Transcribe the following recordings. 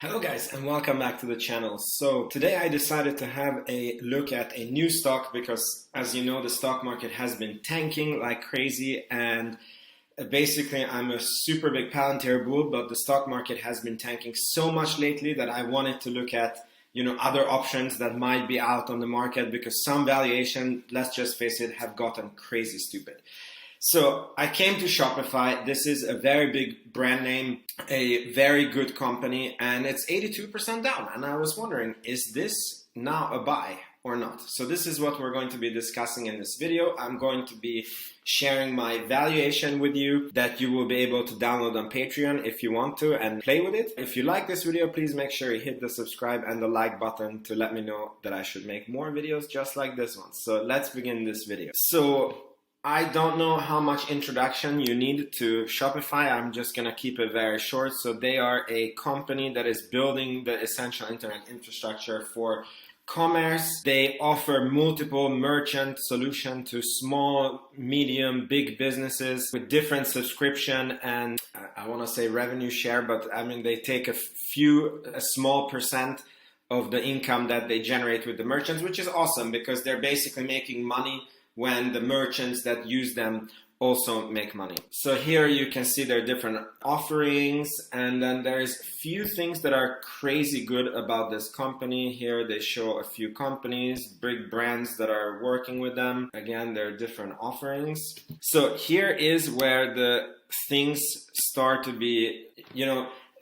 Hello guys and welcome back to the channel. So today I decided to have a look at a new stock because as you know the stock market has been tanking like crazy and basically I'm a super big Palantir bull, but the stock market has been tanking so much lately that I wanted to look at other options that might be out on the market because some valuation, let's just face it, have gotten crazy stupid. So I came to Shopify. This is a very big brand name, a very good company, and it's 82% down. And I was wondering, is this now a buy or not? So this is what we're going to be discussing in this video. I'm going to be sharing my valuation with you that you will be able to download on Patreon if you want to and play with it. If you like this video, please make sure you hit the subscribe and the like button to let me know that I should make more videos just like this one. So let's begin this video. So I don't know how much introduction you need to Shopify. I'm just going to keep it very short. So they are a company that is building the essential internet infrastructure for commerce. They offer multiple merchant solutions to small, medium, big businesses with different subscription and I want to say revenue share, but I mean they take a small percent of the income that they generate with the merchants, which is awesome because they're basically making money when the merchants that use them also make money. So here you can see their different offerings, and then there's a few things that are crazy good about this company. Here they show a few companies, big brands that are working with them. Again, there are different offerings. So here is where the things start to be,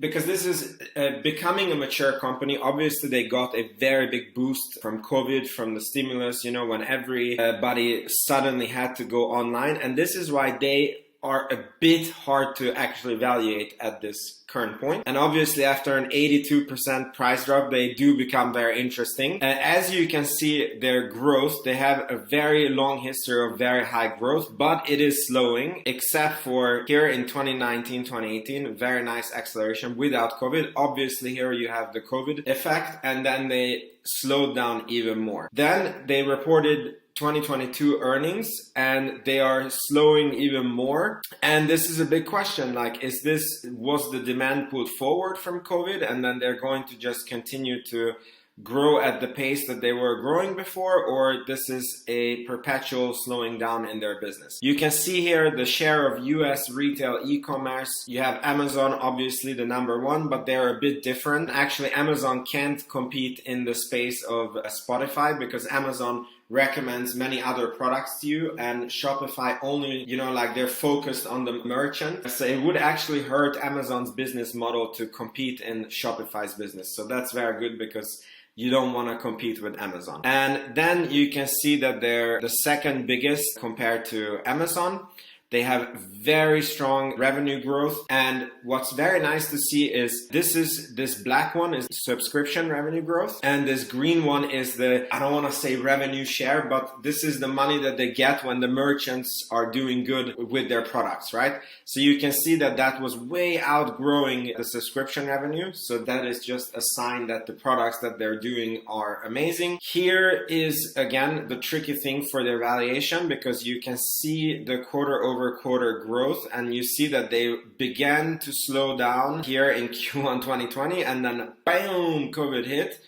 because this is becoming a mature company. Obviously, they got a very big boost from COVID, from the stimulus, when everybody suddenly had to go online. And this is why they are a bit hard to actually evaluate at this current point. And obviously, after an 82% price drop, they do become very interesting. As you can see, their growth, they have a very long history of very high growth, but it is slowing, except for here in 2019, 2018, very nice acceleration without COVID. Obviously, here you have the COVID effect, and then they slowed down even more. Then they reported 2022 earnings and they are slowing even more. And this is a big question, like, was the demand pulled forward from COVID and then they're going to just continue to grow at the pace that they were growing before, or this is a perpetual slowing down in their business? You can see here the share of US retail e-commerce. You have Amazon, obviously the number one, but they're a bit different. Actually, Amazon can't compete in the space of Spotify because Amazon recommends many other products to you and Shopify only, they're focused on the merchant. So it would actually hurt Amazon's business model to compete in Shopify's business. So that's very good because you don't want to compete with Amazon. And then you can see that they're the second biggest compared to Amazon. They have very strong revenue growth. And what's very nice to see is this black one is subscription revenue growth. And this green one is I don't want to say revenue share, but this is the money that they get when the merchants are doing good with their products, right? So you can see that was way outgrowing the subscription revenue. So that is just a sign that the products that they're doing are amazing. Here is, again, the tricky thing for their valuation because you can see the quarter growth and you see that they began to slow down here in Q1 2020 and then boom, COVID hit.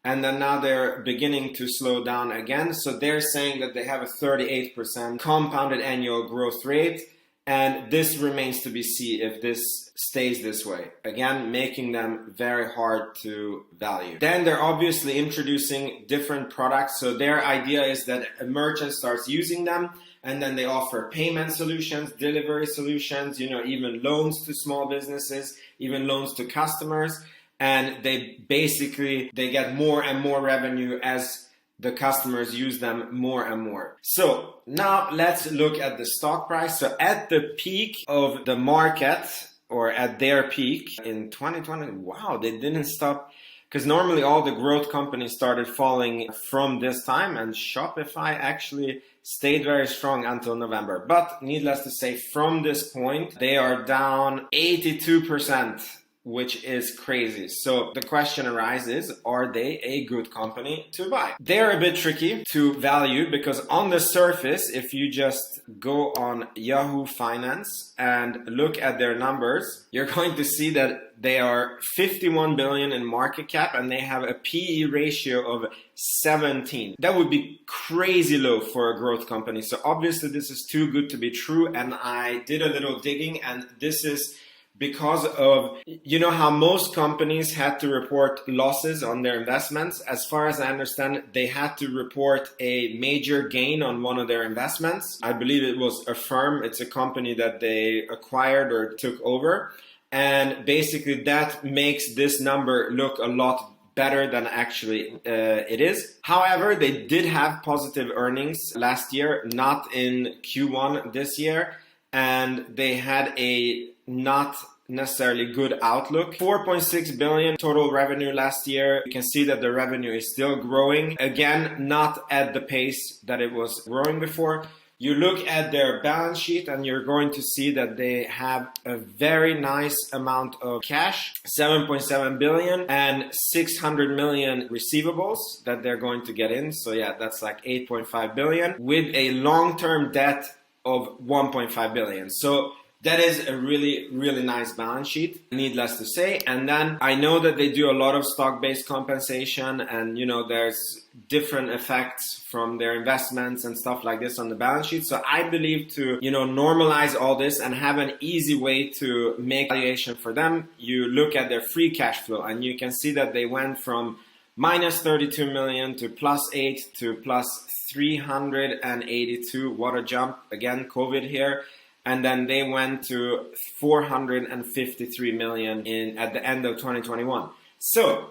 And then now they're beginning to slow down again. So they're saying that they have a 38% compounded annual growth rate. And this remains to be seen if this stays this way. Again, making them very hard to value. Then they're obviously introducing different products. So their idea is that a merchant starts using them and then they offer payment solutions, delivery solutions, even loans to small businesses, even loans to customers. And they get more and more revenue as the customers use them more and more. So now let's look at the stock price. So at the peak of the market, or at their peak in 2020, wow, they didn't stop. Because normally all the growth companies started falling from this time, and Shopify actually stayed very strong until November. But needless to say, from this point, they are down 82%. which is crazy. So the question arises, are they a good company to buy? They're a bit tricky to value because on the surface, if you just go on Yahoo Finance and look at their numbers, you're going to see that they are 51 billion in market cap and they have a PE ratio of 17. That would be crazy low for a growth company. So obviously this is too good to be true, and I did a little digging, and this is because of, you know how most companies had to report losses on their investments. As far as I understand, they had to report a major gain on one of their investments. I believe it was a firm. It's a company that they acquired or took over. And basically that makes this number look a lot better than actually it is. However, they did have positive earnings last year, not in Q1 this year. And they had a not necessarily good outlook. 4.6 billion total revenue last year. You can see that the revenue is still growing. Again, not at the pace that it was growing before. You look at their balance sheet and you're going to see that they have a very nice amount of cash, 7.7 billion and 600 million receivables that they're going to get in. So yeah, that's like 8.5 billion with a long-term debt of 1.5 billion. So that is a really, really nice balance sheet, needless to say. And then I know that they do a lot of stock-based compensation, and you know, there's different effects from their investments and stuff like this on the balance sheet. So I believe to, you know, normalize all this and have an easy way to make valuation for them, you look at their free cash flow and you can see that they went from minus 32 million to plus 8 to plus 382. What a jump. Again, COVID here. And then they went to 453 million at the end of 2021. So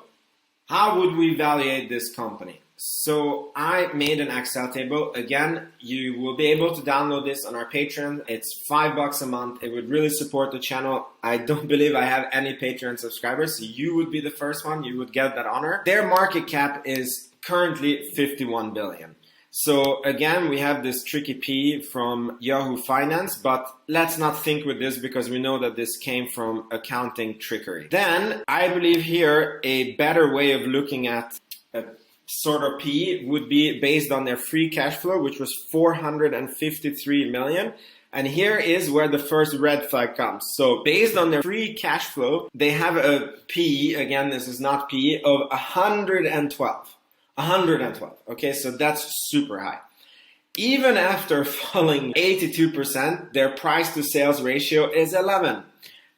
how would we evaluate this company? So I made an Excel table. Again, you will be able to download this on our Patreon. It's $5 a month. It would really support the channel. I don't believe I have any Patreon subscribers. So you would be the first one. You would get that honor. Their market cap is currently 51 billion. So again, we have this tricky P from Yahoo Finance, but let's not think with this because we know that this came from accounting trickery. Then I believe here a better way of looking at a sort of P would be based on their free cash flow, which was 453 million. And here is where the first red flag comes. So based on their free cash flow, they have a P, again, this is not P, of 112. 112. Okay, so that's super high. Even after falling 82%, their price to sales ratio is 11,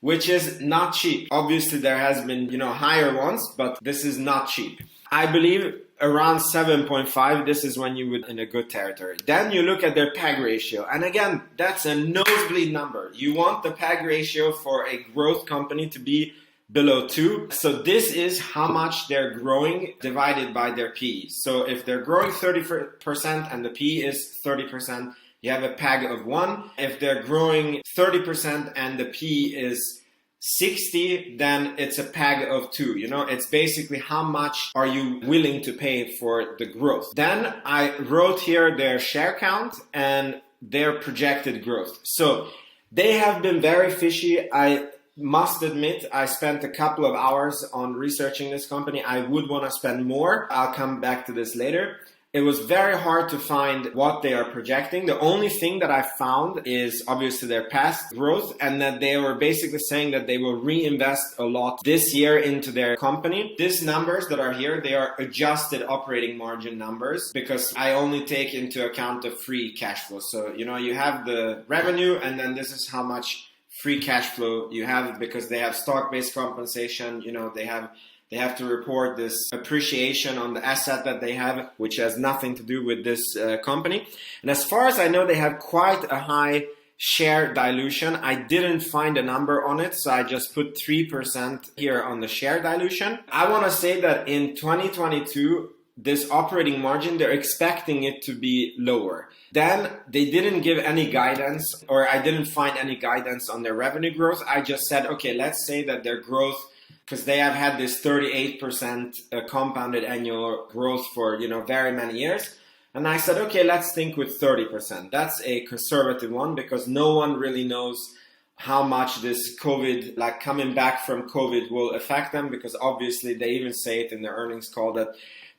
which is not cheap. Obviously, there has been, you know, higher ones, but this is not cheap. I believe around 7.5, this is when you would in a good territory. Then you look at their PAG ratio. And again, that's a nosebleed number. You want the PAG ratio for a growth company to be below 2. So this is how much they're growing divided by their PE. So if they're growing 30% and the PE is 30%, you have a PAG of 1. If they're growing 30% and the PE is 60, then it's a PAG of 2. You know, it's basically how much are you willing to pay for the growth. Then I wrote here their share count and their projected growth. So they have been very fishy. I must admit, I spent a couple of hours on researching this company. I would want to spend more. I'll come back to this later. It was very hard to find what they are projecting. The only thing that I found is obviously their past growth, and that they were basically saying that they will reinvest a lot this year into their company. These numbers that are here, they are adjusted operating margin numbers because I only take into account the free cash flow. So, you know, you have the revenue and then this is how much free cash flow you have because they have stock-based compensation. You know, they have to report this appreciation on the asset that they have, which has nothing to do with this company. And as far as I know, they have quite a high share dilution. I didn't find a number on it, so I just put 3% here on the share dilution. I want to say that in 2022, this operating margin, they're expecting it to be lower. Then they didn't give any guidance, or I didn't find any guidance on their revenue growth. I just said, okay, let's say that their growth, because they have had this 38% compounded annual growth for, you know, very many years. And I said, okay, let's think with 30%. That's a conservative one because no one really knows how much this COVID, like coming back from COVID, will affect them, because obviously they even say it in their earnings call that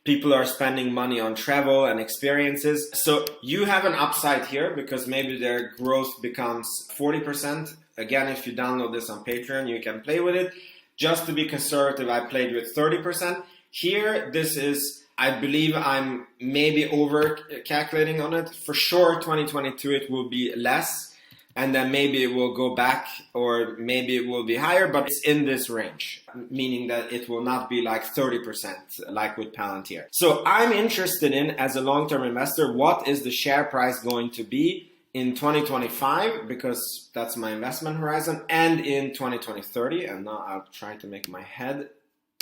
people are spending money on travel and experiences. So you have an upside here because maybe their growth becomes 40%. Again, if you download this on Patreon, you can play with it. Just to be conservative, I played with 30%. Here, this is, I believe I'm maybe over calculating on it. For sure, 2022, it will be less. And then maybe it will go back, or maybe it will be higher, but it's in this range, meaning that it will not be like 30% like with Palantir. So I'm interested in, as a long-term investor, what is the share price going to be in 2025, because that's my investment horizon, and in 2030. And now I'll try to make my head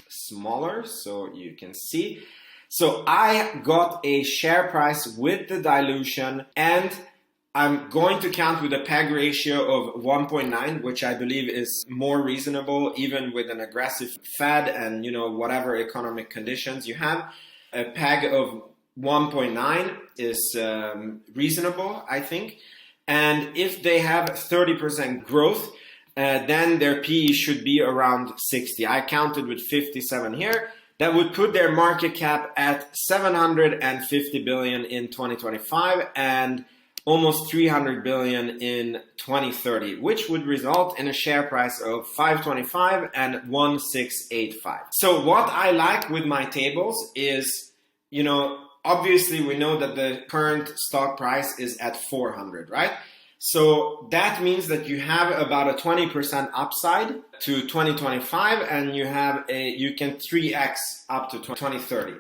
smaller so you can see. So I got a share price with the dilution, and I'm going to count with a PEG ratio of 1.9, which I believe is more reasonable, even with an aggressive Fed and, whatever economic conditions you have. A PEG of 1.9 is reasonable, I think. And if they have 30% growth, then their PE should be around 60. I counted with 57 here. That would put their market cap at 750 billion in 2025 and almost 300 billion in 2030, which would result in a share price of 525 and 1685. So what I like with my tables is, obviously we know that the current stock price is at 400, right? So that means that you have about a 20% upside to 2025, and you can 3x up to 2030.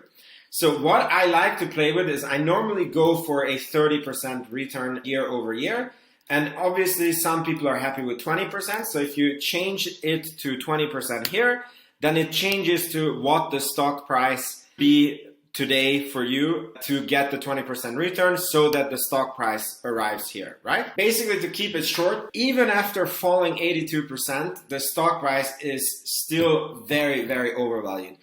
So what I like to play with is I normally go for a 30% return year over year. And obviously some people are happy with 20%. So if you change it to 20% here, then it changes to what the stock price be today for you to get the 20% return, so that the stock price arrives here, right? Basically, to keep it short, even after falling 82%, the stock price is still very, very overvalued.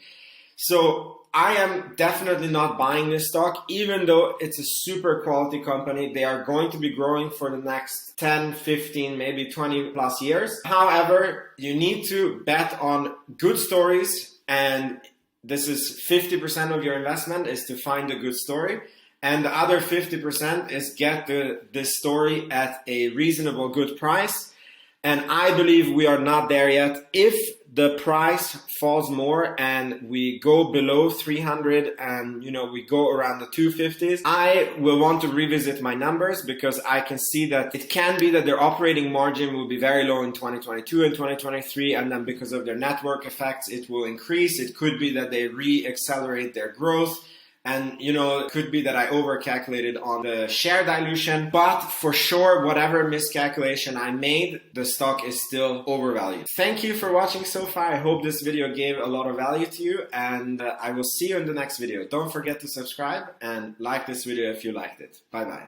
So I am definitely not buying this stock, even though it's a super quality company. They are going to be growing for the next 10, 15, maybe 20 plus years. However, you need to bet on good stories, and this is 50% of your investment is to find a good story. And the other 50% is get this story at a reasonable good price. And I believe we are not there yet. If the price falls more and we go below 300 and we go around the 250s, I will want to revisit my numbers, because I can see that it can be that their operating margin will be very low in 2022 and 2023, and then because of their network effects it will increase. It could be that they re-accelerate their growth. And, it could be that I overcalculated on the share dilution, but for sure, whatever miscalculation I made, the stock is still overvalued. Thank you for watching so far. I hope this video gave a lot of value to you, and I will see you in the next video. Don't forget to subscribe and like this video if you liked it. Bye-bye.